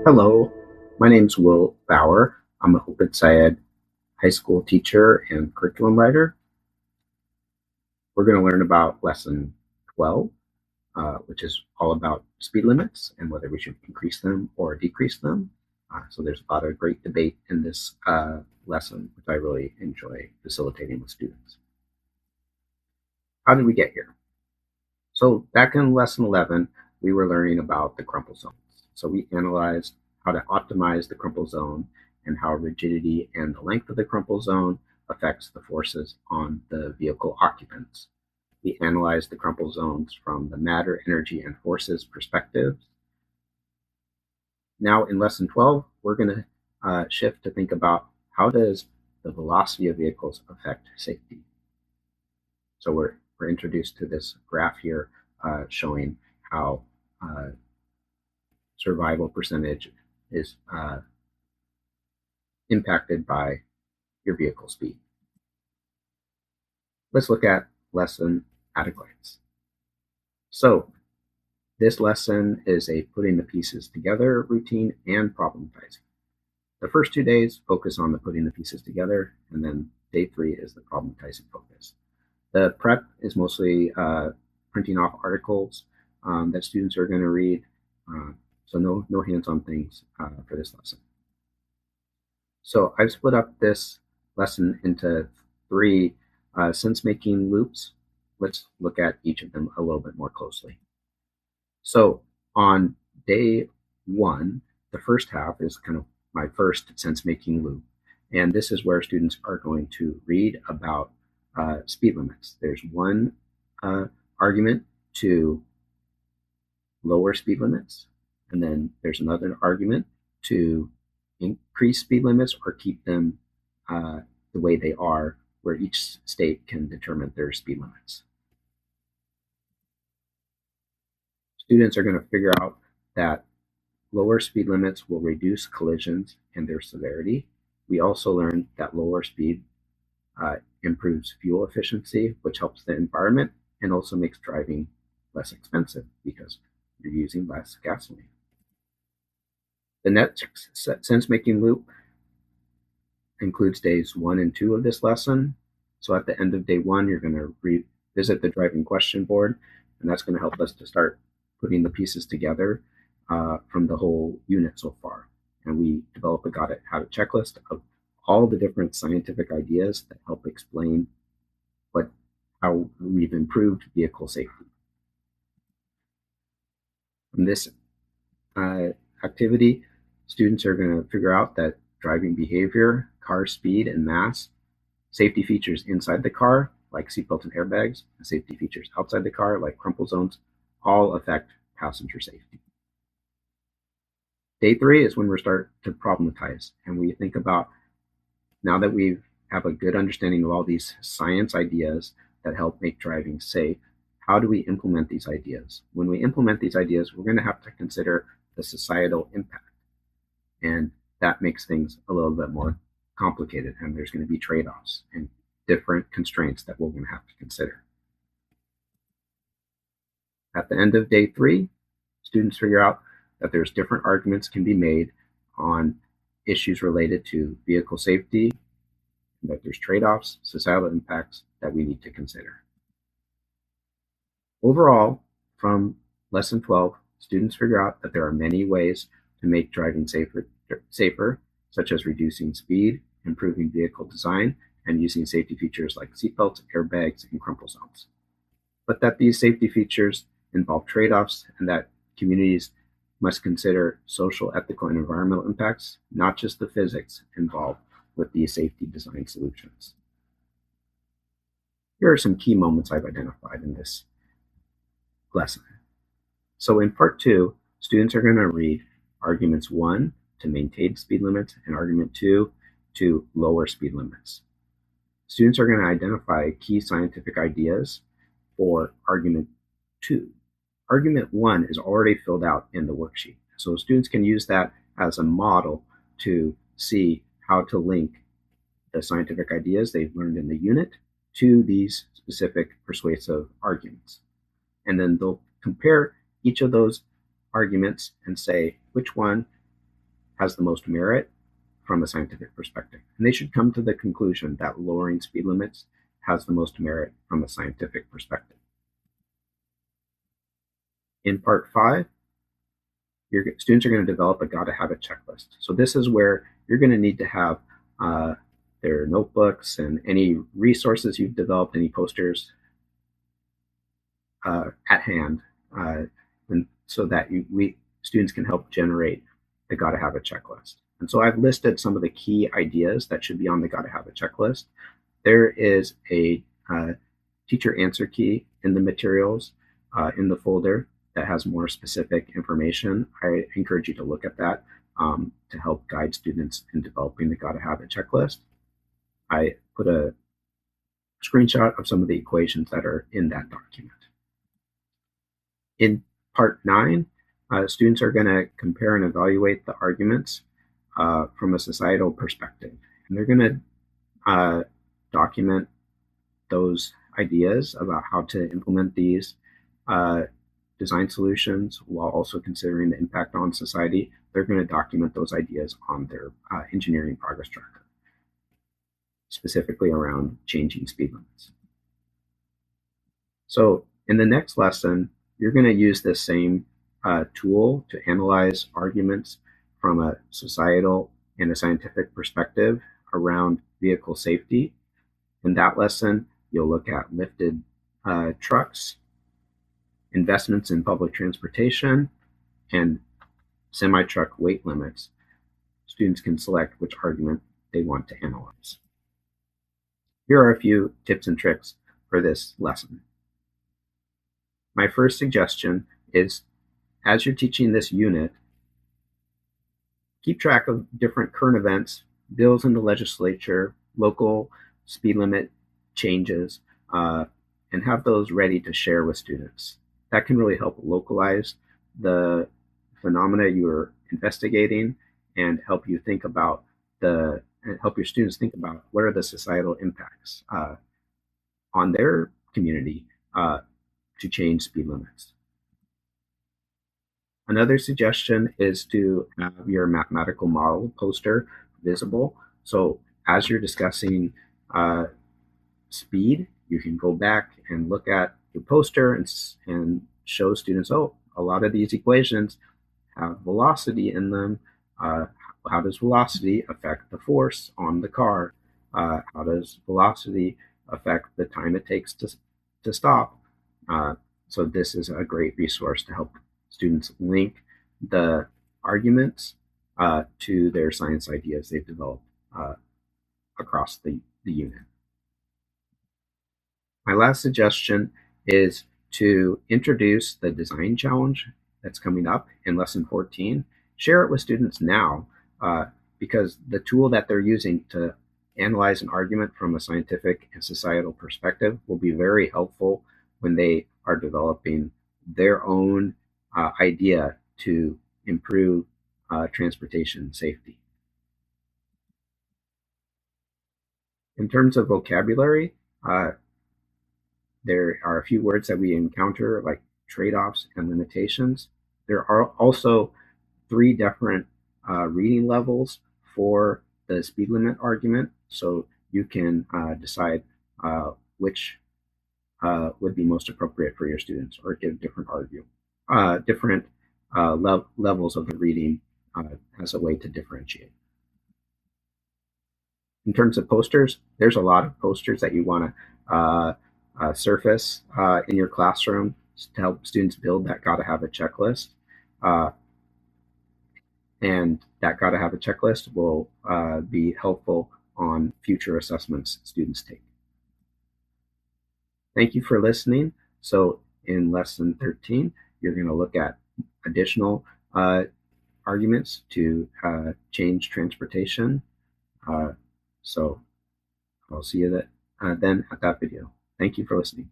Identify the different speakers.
Speaker 1: Hello, my name's Will Bauer. I'm an OpenSciEd high school teacher and curriculum writer. We're going to learn about lesson 12, which is all about speed limits and whether we should increase them or decrease them. So there's a lot of great debate in this lesson, which I really enjoy facilitating with students. How did we get here? So back in lesson 11, we were learning about the crumple zones. So we analyzed how to optimize the crumple zone and how rigidity and the length of the crumple zone affects the forces on the vehicle occupants. We analyzed the crumple zones from the matter, energy, and forces perspectives. Now in lesson 12, we're going to shift to think about how does the velocity of vehicles affect safety. So we're introduced to this graph here showing how survival percentage is impacted by your vehicle speed. Let's look at lesson at a glance. So this lesson is a putting the pieces together routine and problematizing. The first 2 days focus on the putting the pieces together, and then day 3 is the problematizing focus. The prep is mostly printing off articles that students are going to read, so no hands-on things for this lesson. So I've split up this lesson into 3 sense-making loops. Let's look at each of them a little bit more closely. So on day 1, the first half is kind of my first sense-making loop. And this is where students are going to read about speed limits. There's one argument to lower speed limits, and then there's another argument to increase speed limits or keep them the way they are, where each state can determine their speed limits. Students are going to figure out that lower speed limits will reduce collisions and their severity. We also learned that lower speed improves fuel efficiency, which helps the environment and also makes driving less expensive because you're using less gasoline. The next sense-making loop includes days 1 and 2 of this lesson. So at the end of day 1, you're going to revisit the driving question board, and that's going to help us to start putting the pieces together from the whole unit so far. And we develop a Got It, How to checklist of all the different scientific ideas that help explain how we've improved vehicle safety. From this activity, students are going to figure out that driving behavior, car speed and mass, safety features inside the car, like seatbelts and airbags, and safety features outside the car, like crumple zones, all affect passenger safety. Day 3 is when we start to problematize, and we think about, now that we have a good understanding of all these science ideas that help make driving safe, how do we implement these ideas? When we implement these ideas, we're going to have to consider the societal impact. And that makes things a little bit more complicated, and there's going to be trade-offs and different constraints that we're going to have to consider. At the end of day 3, students figure out that there's different arguments can be made on issues related to vehicle safety, and that there's trade-offs, societal impacts that we need to consider. Overall, from lesson 12, students figure out that there are many ways to make driving safer, such as reducing speed, improving vehicle design, and using safety features like seatbelts, airbags, and crumple zones. But that these safety features involve trade-offs, and that communities must consider social, ethical, and environmental impacts, not just the physics involved with these safety design solutions. Here are some key moments I've identified in this lesson. So in part 2, students are going to read arguments 1 to maintain speed limits and argument 2 to lower speed limits. Students are going to identify key scientific ideas for argument 2. Argument 1 is already filled out in the worksheet, so students can use that as a model to see how to link the scientific ideas they've learned in the unit to these specific persuasive arguments. And then they'll compare each of those arguments and say which one has the most merit from a scientific perspective. And they should come to the conclusion that lowering speed limits has the most merit from a scientific perspective. In part 5, your students are going to develop a gotta have it checklist. So this is where you're going to need to have their notebooks and any resources you've developed, any posters at hand, and so that students can help generate the gotta have it checklist. And so I've listed some of the key ideas that should be on the gotta have it checklist. There is a teacher answer key in the materials in the folder that has more specific information. I encourage you to look at that to help guide students in developing the gotta have it checklist. I put a screenshot of some of the equations that are in that document. In part 9, students are going to compare and evaluate the arguments from a societal perspective. And they're going to document those ideas about how to implement these design solutions while also considering the impact on society. They're going to document those ideas on their engineering progress tracker, specifically around changing speed limits. So in the next lesson, you're going to use this same tool to analyze arguments from a societal and a scientific perspective around vehicle safety. In that lesson, you'll look at lifted trucks, investments in public transportation, and semi-truck weight limits. Students can select which argument they want to analyze. Here are a few tips and tricks for this lesson. My first suggestion is, as you're teaching this unit, keep track of different current events, bills in the legislature, local speed limit changes, and have those ready to share with students. That can really help localize the phenomena you're investigating and help you think about help your students think about what are the societal impacts on their community to change speed limits. Another suggestion is to have your mathematical model poster visible. So as you're discussing speed, you can go back and look at your poster and show students, oh, a lot of these equations have velocity in them. How does velocity affect the force on the car? How does velocity affect the time it takes to stop? So this is a great resource to help students link the arguments to their science ideas they've developed across the unit. My last suggestion is to introduce the design challenge that's coming up in lesson 14. Share it with students now because the tool that they're using to analyze an argument from a scientific and societal perspective will be very helpful when they are developing their own idea to improve transportation safety. In terms of vocabulary, there are a few words that we encounter like trade-offs and limitations. There are also 3 different reading levels for the speed limit argument, so you can decide which would be most appropriate for your students, or give different levels of the reading as a way to differentiate. In terms of posters, there's a lot of posters that you want to surface in your classroom to help students build that gotta have a checklist. And that gotta have a checklist will be helpful on future assessments students take. Thank you for listening. So in lesson 13, you're going to look at additional arguments to change transportation. So I'll see you then at that video. Thank you for listening.